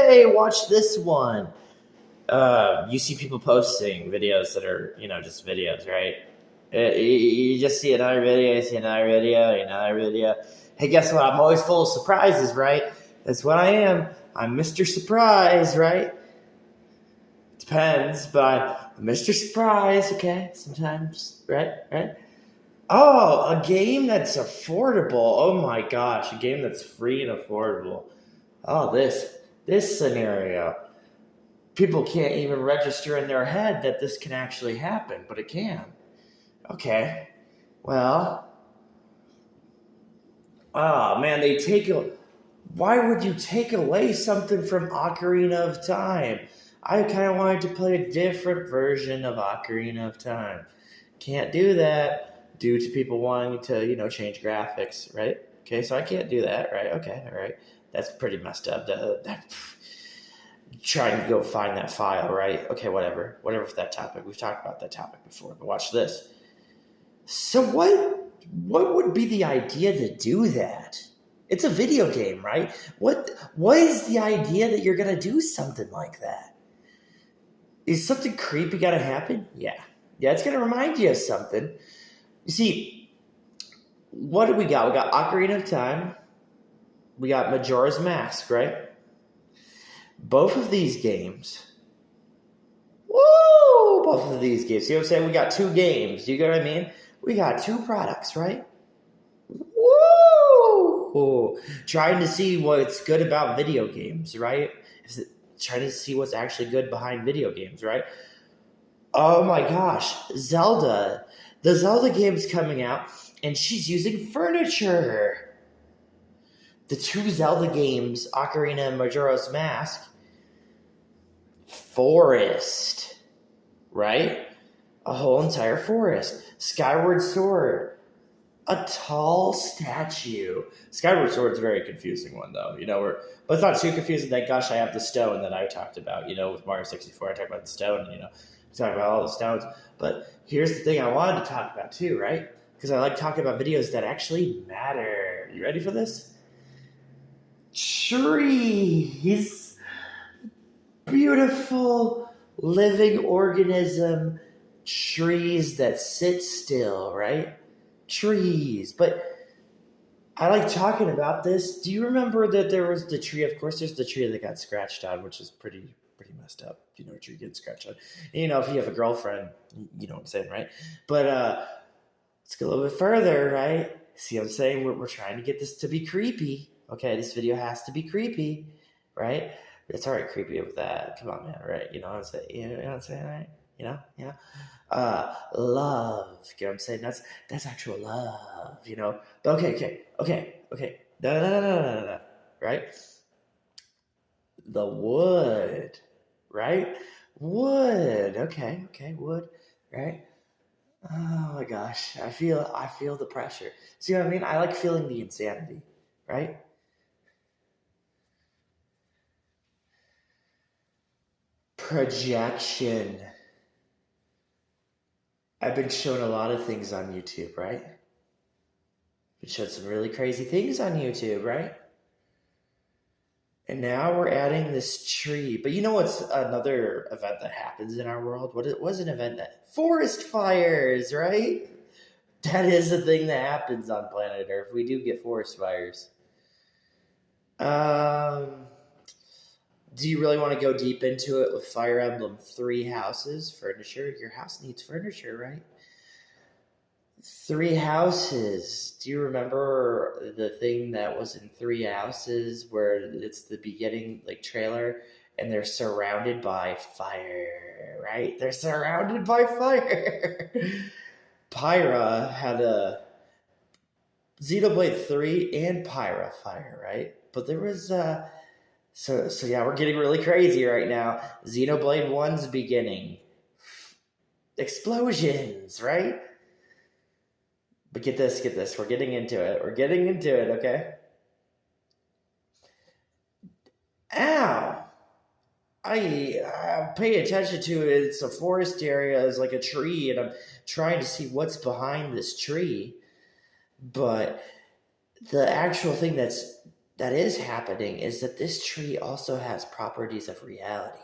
hey, watch this one. You see people posting videos that are, just videos, right? You just see another video, you see another video, another video. Hey, guess what? I'm always full of surprises, right? That's what I am. I'm Mr. Surprise, right? Depends, but I'm Mr. Surprise, okay? Sometimes, right? Oh, a game that's affordable. Oh my gosh, a game that's free and affordable. Oh, this scenario. People can't even register in their head that this can actually happen, but it can. Okay. Well, oh man, why would you take away something from Ocarina of Time? I kind of wanted to play a different version of Ocarina of Time. Can't do that due to people wanting to, change graphics, right? Okay, so I can't do that, right? Okay, all right. That's pretty messed up. Trying to go find that file, right? Okay, whatever for that topic. We've talked about that topic before, but watch this. So what would be the idea to do that? It's a video game, right? What is the idea that you're gonna do something like that? Is something creepy gonna happen? Yeah, it's gonna remind you of something. You see, what do we got? We got Ocarina of Time. We got Majora's Mask, right? Both of these games. Woo! Both of these games. See what I'm saying? We got two games. Do you get what I mean? We got two products, right? Woo! Trying to see what's good about video games, right? Trying to see what's actually good behind video games, right? Oh my gosh, Zelda. The Zelda game's coming out, and she's using furniture. The two Zelda games, Ocarina and Majora's Mask, forest, right? A whole entire forest. Skyward Sword, a tall statue. Skyward Sword's a very confusing one, though. But it's not too confusing. Thank gosh I have the stone that I talked about. With Mario 64, I talked about the stone. We talk about all the stones. But here's the thing I wanted to talk about too, right? Because I like talking about videos that actually matter. You ready for this? Trees. Beautiful living organism. Trees that sit still, right? Trees. But I like talking about this. Do you remember that there was the tree? Of course, there's the tree that got scratched on, which is pretty messed up. You know, a tree gets scratched on. And, if you have a girlfriend, you know what I'm saying, right? But let's go a little bit further, right? See what I'm saying? We're trying to get this to be creepy. Okay, this video has to be creepy, right? It's alright creepy with that. Come on, man, right? You know what I'm saying? You know what I'm saying, right? Love. You know what I'm saying? That's actual love, But okay. No. Right? The wood. Right? Wood. Okay, wood. Right? Oh my gosh. I feel the pressure. See what I mean? I like feeling the insanity. Right? Projection. I've been shown a lot of things on YouTube, right? Been shown some really crazy things on YouTube, right? And now we're adding this tree. But you know what's another event that happens in our world? What was an event that? Forest fires, right? That is the thing that happens on planet Earth. We do get forest fires. Do you really want to go deep into it with Fire Emblem 3 houses? Furniture? Your house needs furniture, right? 3 houses. Do you remember the thing that was in 3 houses where it's the beginning, trailer, and they're surrounded by fire, right? They're surrounded by fire. Pyra had a Xenoblade 3 and Pyra fire, right? But there was So yeah, we're getting really crazy right now. Xenoblade 1's beginning. Explosions, right? But get this. We're getting into it, okay? Ow! I pay attention to it. It's a forest area. It's like a tree, and I'm trying to see what's behind this tree. But the actual thing that's that is happening is that this tree also has properties of reality.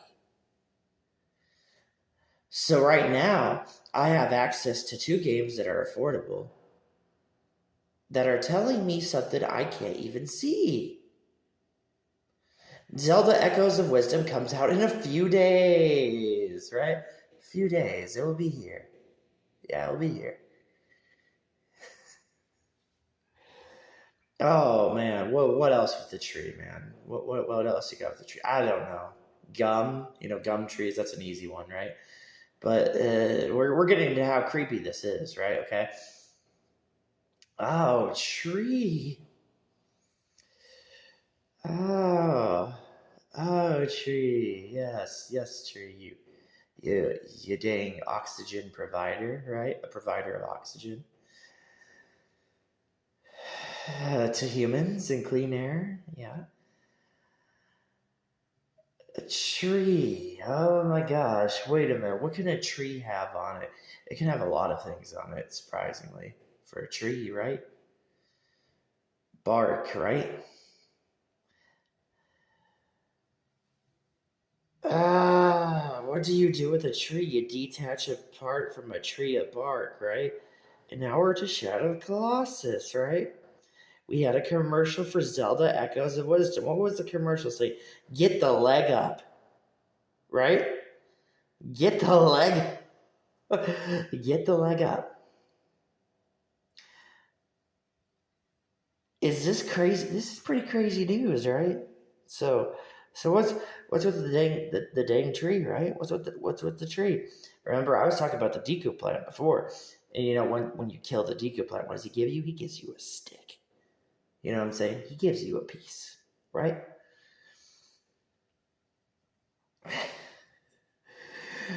So right now, I have access to 2 games that are affordable that are telling me something I can't even see. Zelda Echoes of Wisdom comes out in a few days, right? A few days. It will be here. Yeah, it'll be here. Oh man, what else with the tree, man? What else you got with the tree? I don't know. Gum, gum trees. That's an easy one, right? But we're getting into how creepy this is, right? Okay. Oh, tree. Oh, tree. Yes, tree. You dang oxygen provider, right? A provider of oxygen to humans and clean air. Yeah. A tree. Oh my gosh. Wait a minute. What can a tree have on it? It can have a lot of things on it, surprisingly. For a tree, right? Bark, right? What do you do with a tree? You detach a part from a tree of bark, right? And now we're to Shadow of Colossus, right? We had a commercial for Zelda Echoes of Wisdom. What was the commercial say? Get the leg up, right? Get the leg. Get the leg up. Is this crazy? This is pretty crazy news, right? So what's with the dang tree, right? What's with the tree? Remember, I was talking about the Deku plant before, and when you kill the Deku plant, what does he give you? He gives you a stick. You know what I'm saying? He gives you a piece, right?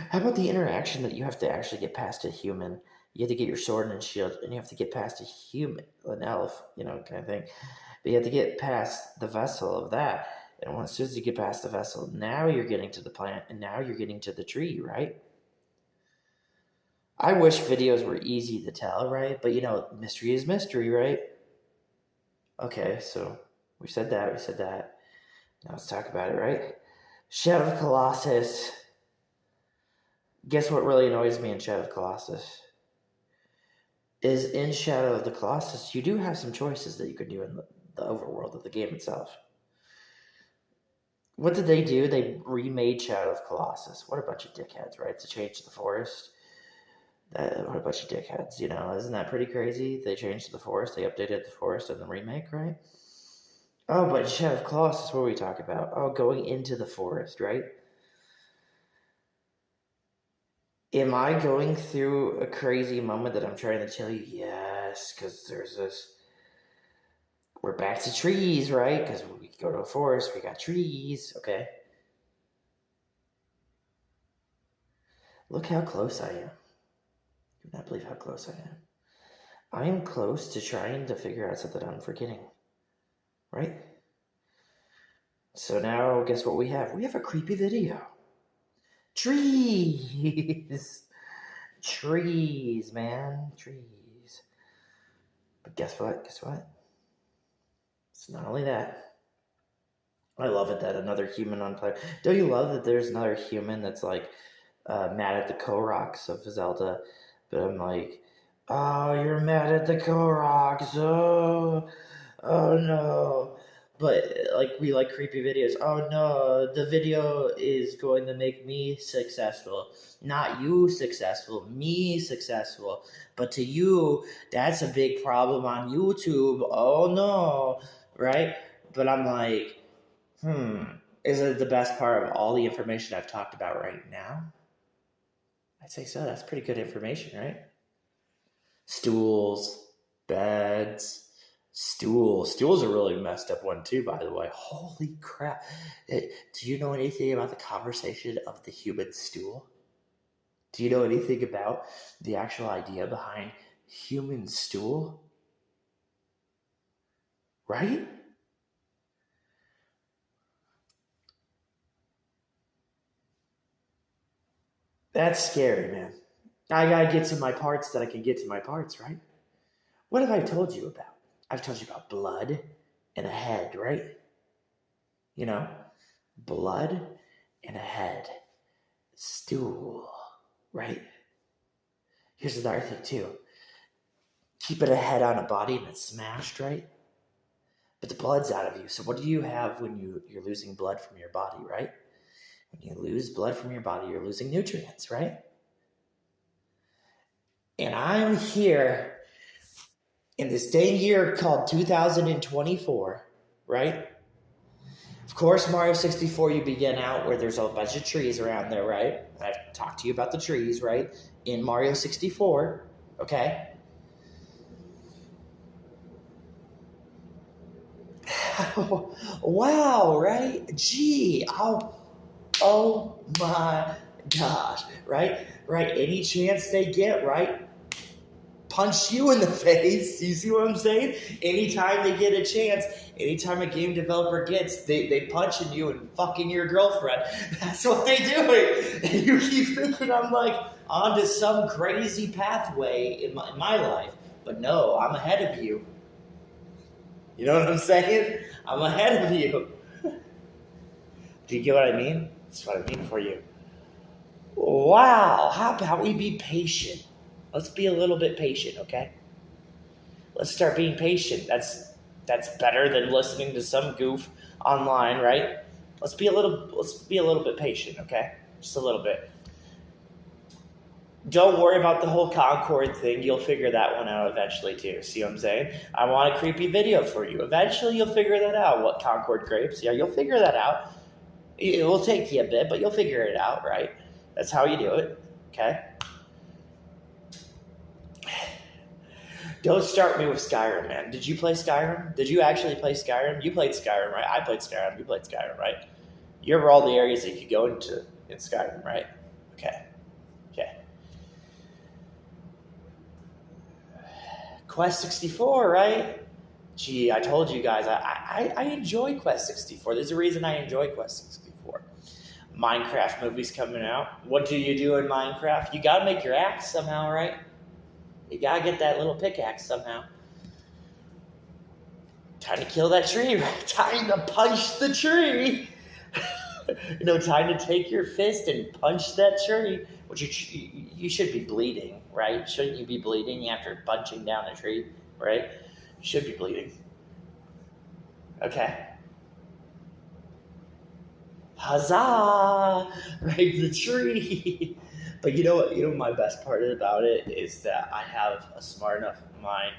How about the interaction that you have to actually get past a human? You have to get your sword and shield, and you have to get past a human, an elf, kind of thing. But you have to get past the vessel of that. And as soon as you get past the vessel, now you're getting to the plant, and now you're getting to the tree, right? I wish videos were easy to tell, right? But mystery is mystery, right? Okay, so we said that. Now let's talk about it, right? Shadow of Colossus. Guess what really annoys me in Shadow of Colossus? Is in Shadow of the Colossus, you do have some choices that you could do in the overworld of the game itself. What did they do? They remade Shadow of Colossus. What a bunch of dickheads, right? To change the forest. What a bunch of dickheads, Isn't that pretty crazy? They changed the forest. They updated the forest in the remake, right? Oh, but Shadow of Colossus, what are we talking about? Oh, going into the forest, right? Am I going through a crazy moment that I'm trying to tell you? Yes, because there's this. We're back to trees, right? Because when we go to a forest, we got trees, okay? Look how close I am. I cannot believe how close I am. I am close to trying to figure out something I'm forgetting, right? So now, guess what we have? We have a creepy video. Trees! Trees, man. Trees. But guess what? It's not only that. I love it that another human on planet. Don't you love that there's another human that's like mad at the Koroks of Zelda? But I'm like, oh, you're mad at the Koroks. Oh no. But like we like creepy videos. Oh no, the video is going to make me successful. Not you successful, me successful. But to you, that's a big problem on YouTube. Oh no. Right? But I'm like, is it the best part of all the information I've talked about right now? I'd say so. That's pretty good information, right? Stools, beds, stools. Stools are really messed up one too, by the way. Holy crap. Do you know anything about the conversation of the human stool? Do you know anything about the actual idea behind human stool? Right? That's scary, man. I gotta get to my parts that I can get to my parts, right? What have I told you about? I've told you about blood, and a head, right? You know, blood and a head. Stool, right? Here's another thing too. Keeping a head on a body and it's smashed, right? But the blood's out of you. So what do you have when you're losing blood from your body, right? When you lose blood from your body, you're losing nutrients, right? And I'm here in this dang year called 2024, right? Of course, Mario 64, you begin out where there's a bunch of trees around there, right? I've talked to you about the trees, right? In Mario 64, okay? Wow, right? Gee, oh my gosh, right? Right? Any chance they get, right? Punch you in the face. You see what I'm saying? Anytime they get a chance, anytime a game developer gets, they punching you and fucking your girlfriend. That's what they do. And you keep thinking I'm like onto some crazy pathway in my life. But no, I'm ahead of you. You know what I'm saying? I'm ahead of you. Do you get what I mean? That's what I mean for you. Wow, how about we be patient? Let's be a little bit patient, okay? Let's start being patient. That's better than listening to some goof online, right? Let's be a little bit patient, okay? Just a little bit. Don't worry about the whole Concord thing. You'll figure that one out eventually too. See what I'm saying? I want a creepy video for you. Eventually you'll figure that out. What Concord grapes? Yeah, you'll figure that out. It will take you a bit, but you'll figure it out, right? That's how you do it, okay? Don't start me with Skyrim, man. Did you play Skyrim? Did you actually play Skyrim? You played Skyrim, right? I played Skyrim. You played Skyrim, right? You remember all the areas that you could go into in Skyrim, right? Okay. Quest 64, right? Gee, I told you guys, I enjoy Quest 64. There's a reason I enjoy Quest 64. Minecraft movie's coming out. What do you do in Minecraft? You gotta make your axe somehow, right? You gotta get that little pickaxe somehow. Time to kill that tree, right? Time to punch the tree. Time to take your fist and punch that tree. Which you should be bleeding, right? Shouldn't you be bleeding after punching down a tree, right? You should be bleeding. Okay. Huzzah! Right, the tree. But you know what? My best part about it is that I have a smart enough mind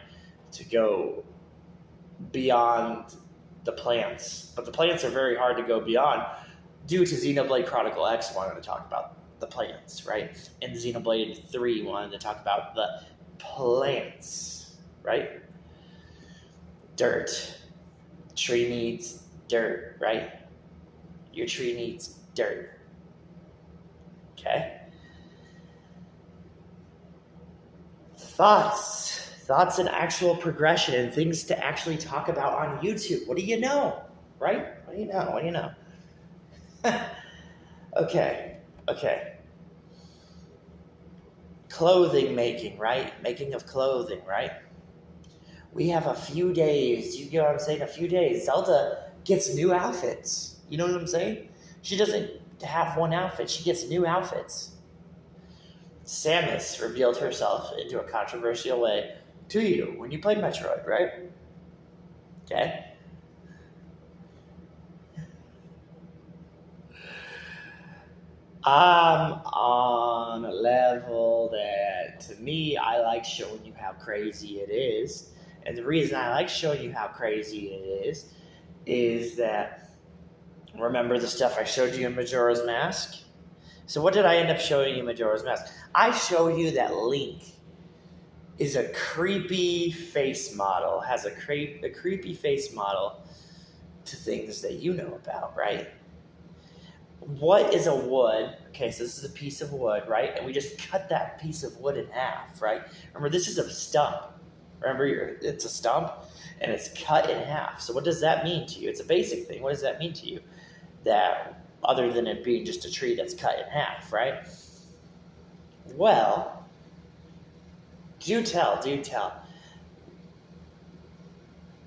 to go beyond the plants. But the plants are very hard to go beyond due to Xenoblade Chronicle X wanted to talk about the plants, right? And Xenoblade 3 wanted to talk about the plants, right? Dirt. Tree needs dirt, right? Your tree needs dirt. Okay? Thoughts and actual progression and things to actually talk about on YouTube. What do you know, right? What do you know? Okay. Clothing making, right? Making of clothing, right? We have a few days. You get what I'm saying? A few days. Zelda gets new outfits. You know what I'm saying? She doesn't have one outfit. She gets new outfits. Samus revealed herself into a controversial way to you when you played Metroid, right? Okay? I'm on a level that, to me, I like showing you how crazy it is. And the reason I like showing you how crazy it is that, remember the stuff I showed you in Majora's Mask? So what did I end up showing you in Majora's Mask? I show you that Link is a creepy face model, has a creepy face model to things that you know about, right? What is a wood? Okay, so this is a piece of wood, right? And we just cut that piece of wood in half, right? Remember, this is a stump. Remember, it's a stump, and it's cut in half. So what does that mean to you? It's a basic thing. What does that mean to you? That, other than it being just a tree that's cut in half, right? Well, do tell.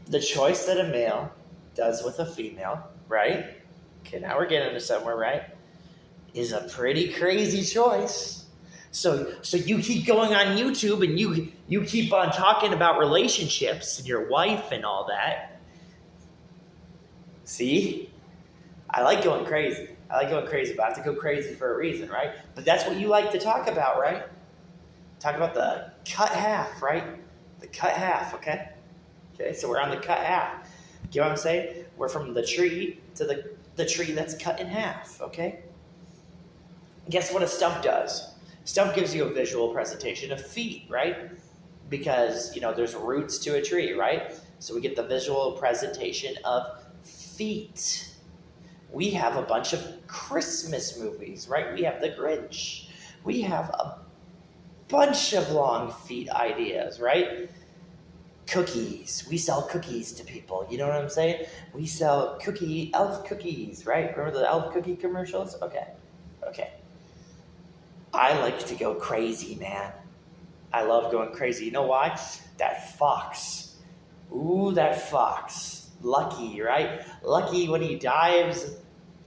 The choice that a male does with a female, right? Okay, now we're getting to somewhere, right? Is a pretty crazy choice. So you keep going on YouTube and you keep on talking about relationships and your wife and all that. See? I like going crazy. I like going crazy, but I have to go crazy for a reason, right? But that's what you like to talk about, right? Talk about the cut half, right? The cut half, okay? Okay, so we're on the cut half. You know what I'm saying? We're from the tree to the tree that's cut in half, okay? Guess what a stump does? Stump gives you a visual presentation of feet, right? Because, there's roots to a tree, right? So we get the visual presentation of feet. We have a bunch of Christmas movies, right? We have The Grinch. We have a bunch of long feet ideas, right? Cookies. We sell cookies to people. You know what I'm saying? We sell elf cookies, right? Remember the elf cookie commercials? Okay. I like to go crazy, man. I love going crazy. You know why? That fox. Ooh, that fox. Lucky, right? Lucky when he dives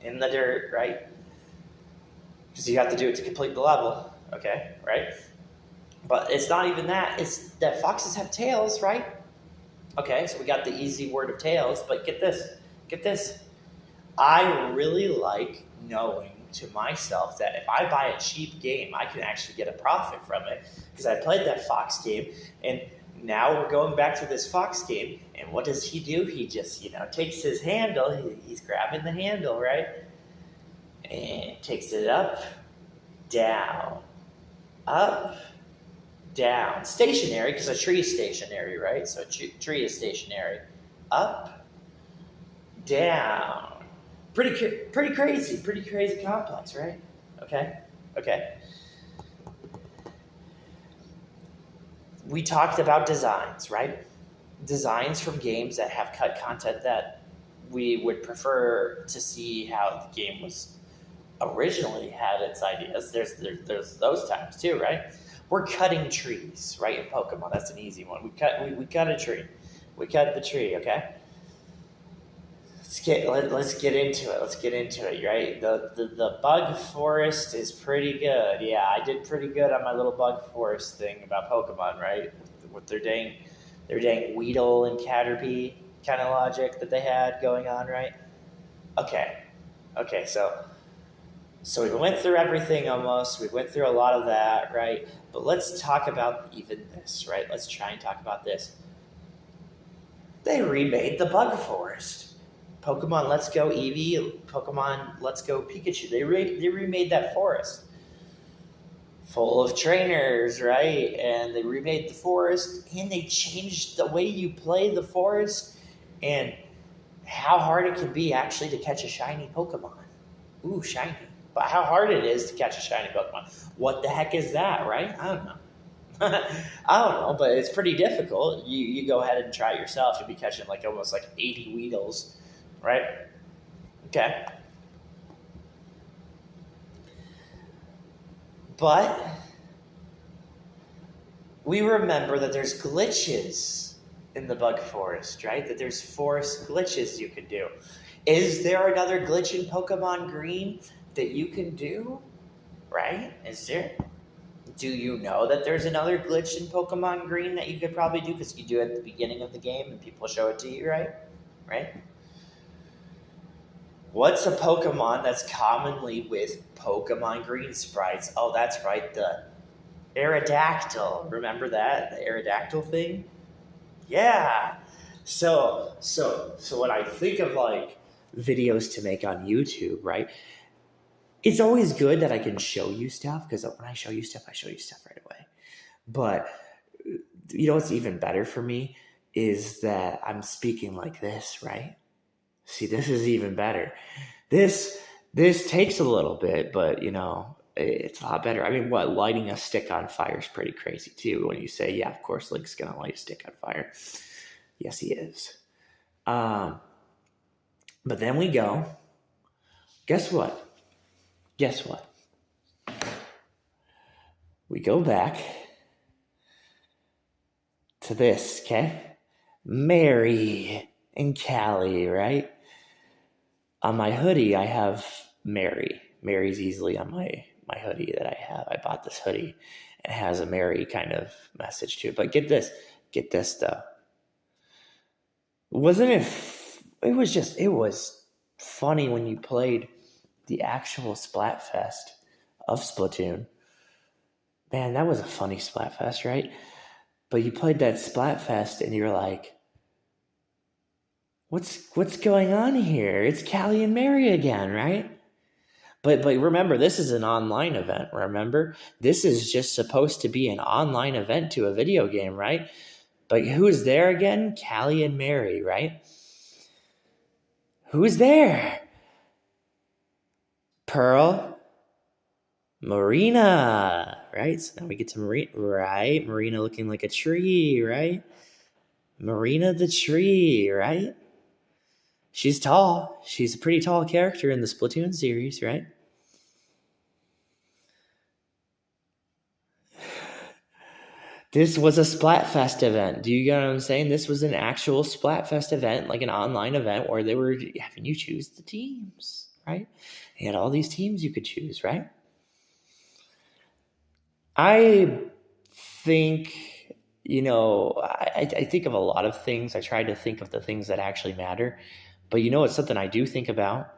in the dirt, right? Because you have to do it to complete the level, okay, right? But it's not even that. It's that foxes have tails, right? Okay, so we got the easy word of tails, but get this. I really like knowing to myself that if I buy a cheap game, I can actually get a profit from it because I played that fox game, and now we're going back to this fox game, and what does he do? He just, takes his handle, he's grabbing the handle, right? And takes it up, down, up, down. Stationary, because a tree is stationary, right? So a tree is stationary. Up, down. Pretty crazy complex, right? Okay. We talked about designs, right? Designs from games that have cut content that we would prefer to see how the game was originally had its ideas. There's those times too, right? We're cutting trees, right? In Pokemon, that's an easy one. We cut a tree. We cut the tree, okay? Let's get into it, right? The bug forest is pretty good. Yeah, I did pretty good on my little bug forest thing about Pokemon, right? With their dang Weedle and Caterpie kind of logic that they had going on, right? Okay, so we went through everything almost. We went through a lot of that, right? But let's talk about even this, right? Let's try and talk about this. They remade the bug forest. Pokemon Let's Go Eevee, Pokemon Let's Go Pikachu. They remade that forest. Full of trainers, right? And they remade the forest, and they changed the way you play the forest and how hard it can be actually to catch a shiny Pokemon. Ooh, shiny. But how hard it is to catch a shiny Pokemon. What the heck is that, right? I don't know. I don't know, but it's pretty difficult. You go ahead and try it yourself. You'll be catching almost 80 Weedles, right? Okay. But we remember that there's glitches in the bug forest, right? That there's forest glitches you can do. Is there another glitch in Pokemon Green that you can do? Right? Is there? Do you know that there's another glitch in Pokemon Green that you could probably do because you do it at the beginning of the game and people show it to you, right? Right? What's a Pokemon that's commonly with Pokemon Green sprites? Oh, that's right, the Aerodactyl. Remember that? The Aerodactyl thing? Yeah. So when I think of videos to make on YouTube, right? It's always good that I can show you stuff because when I show you stuff right away. But what's even better for me is that I'm speaking like this, right? See, this is even better. This takes a little bit, but it's a lot better. I mean, lighting a stick on fire is pretty crazy too. When you say, yeah, of course, Link's gonna light a stick on fire. Yes, he is. But then we go. Guess what? We go back to this, okay? Mary and Callie, right? On my hoodie, I have Mary. Mary's easily on my hoodie that I have. I bought this hoodie. It has a Mary kind of message to it. But get this though. Wasn't it? It was funny when you played the actual Splatfest of Splatoon. Man, that was a funny Splatfest, right? But you played that Splatfest and you're like, what's going on here? It's Callie and Mary again, right? But remember, this is an online event, remember? This is just supposed to be an online event to a video game, right? But who's there again? Callie and Mary, right? Who's there? Pearl, Marina, right? So now we get to Marina, right? Marina looking like a tree, right? Marina the tree, right? She's tall. She's a pretty tall character in the Splatoon series, right? This was a Splatfest event. Do you get what I'm saying? This was an actual Splatfest event, like an online event where they were having you choose the teams, right? They had all these teams you could choose, right? I think, I think of a lot of things. I try to think of the things that actually matter. But it's something I do think about.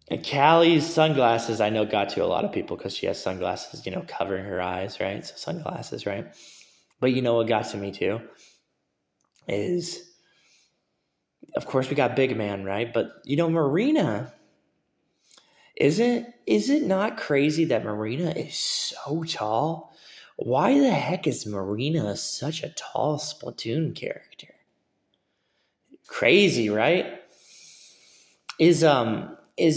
And Callie's sunglasses, I know, got to a lot of people because she has sunglasses, covering her eyes, right? So sunglasses, right? But what got to me too is, of course, we got Big Man, right? But, Marina, is it not crazy that Marina is so tall? Why the heck is Marina such a tall Splatoon character? Crazy, right? Is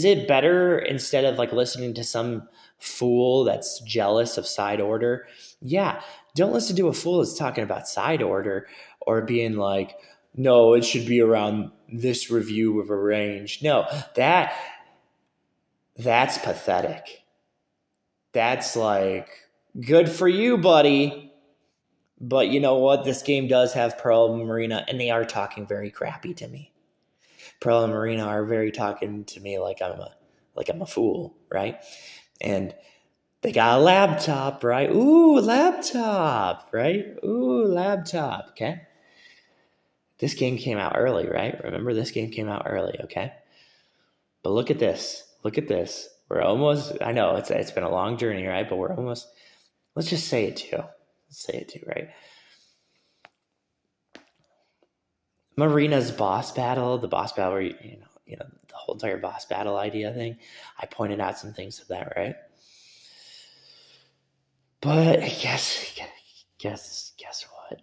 it better instead of like listening to some fool that's jealous of side order? Yeah, don't listen to a fool that's talking about side order or being like, no, it should be around this review of a range. No, that's pathetic. That's like, good for you, buddy. But you know what? This game does have Pearl and Marina, and they are talking very crappy to me. Pearl and Marina are very talking to me like I'm a fool, right? And they got a laptop, right? Ooh, laptop, right? Ooh, laptop, okay? This game came out early, right? Remember, this game came out early, okay? But look at this. Look at this. We're almost, I know it's been a long journey, right? But we're almost, let's just say it too. Let's say it too, right? Marina's boss battle, the boss battle where, the whole entire boss battle idea thing, I pointed out some things to that, right? But guess what?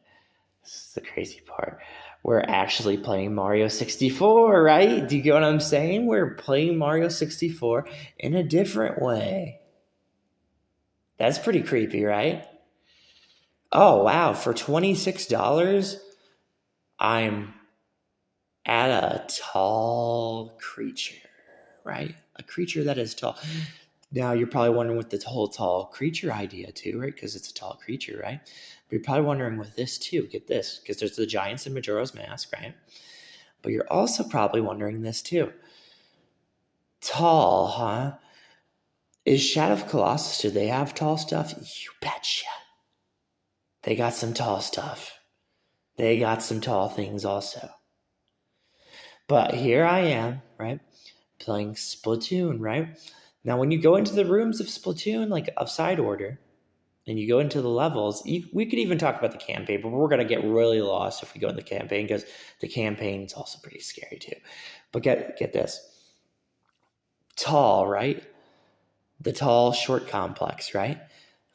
This is the crazy part. We're actually playing Mario 64, right? Do you get what I'm saying? We're playing Mario 64 in a different way. That's pretty creepy, right? Oh, wow. For $26, I'm at a tall creature, right? A creature that is tall. Now, you're probably wondering with the whole tall creature idea too, right? Because it's a tall creature, right? But you're probably wondering with this too. Get this, because there's the Giants in Majora's Mask, right? But you're also probably wondering this too. Tall, huh? Is Shadow of Colossus, do they have tall stuff? You betcha. They got some tall stuff. They got some tall things also. But here I am, right? Playing Splatoon, right? Now, when you go into the rooms of Splatoon, like of side order, and you go into the levels, we could even talk about the campaign, but we're going to get really lost if we go in the campaign because the campaign is also pretty scary too. But get this. Tall, right? The tall, short complex, right?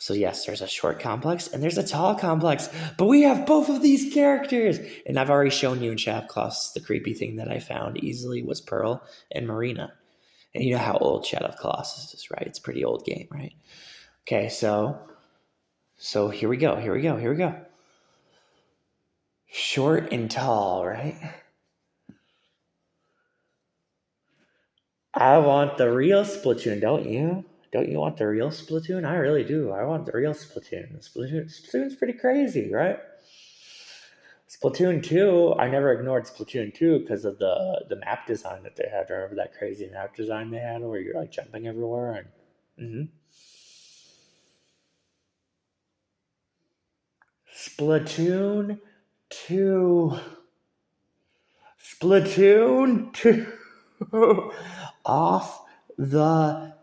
So yes, there's a short complex and there's a tall complex, but we have both of these characters. And I've already shown you in Shadow of Colossus the creepy thing that I found easily was Pearl and Marina. And you know how old Shadow of Colossus is, right? It's a pretty old game, right? Okay, so here we go. Short and tall, right? I want the real Splatoon, don't you? Don't you want the real Splatoon? I really do. I want the real Splatoon. Splatoon's pretty crazy, right? Splatoon 2, I never ignored Splatoon 2 because of the map design that they had. Remember that crazy map design they had where you're like jumping everywhere and Splatoon 2. Splatoon 2 off the